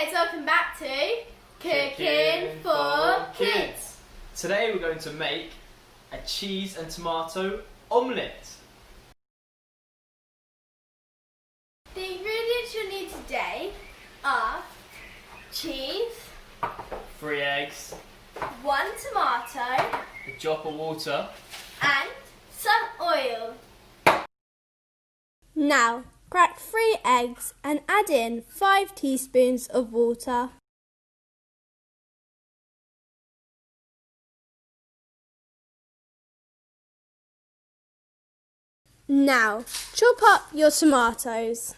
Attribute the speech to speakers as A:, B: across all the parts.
A: guys, welcome back to Cooking for Kids.
B: Today we're going to make a cheese and tomato omelette.
A: The ingredients you'll need today are cheese,
B: 3 eggs,
A: 1 tomato,
B: a drop of water,
A: and some oil.
C: Now, crack 3 eggs and add in 5 teaspoons of water. Now, chop up your tomatoes.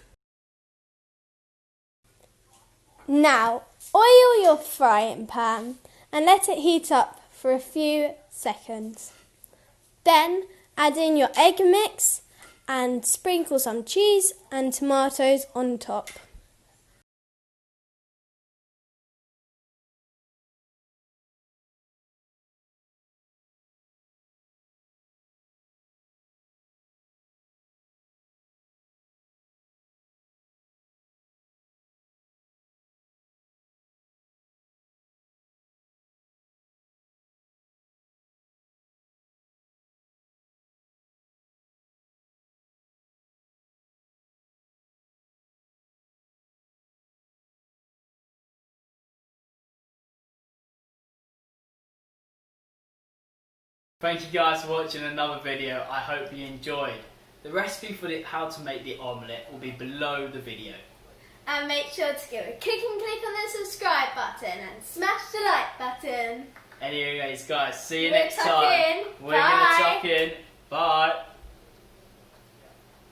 C: Now, oil your frying pan and let it heat up for a few seconds. Then, add in your egg mix and sprinkle some cheese and tomatoes on top.
B: Thank you guys for watching another video. I hope you enjoyed. The recipe for how to make the omelette will be below the video.
A: And make sure to give a click on the subscribe button and smash the like button.
B: Anyways guys, see you
A: We're
B: next time. We're going to tuck in. Bye.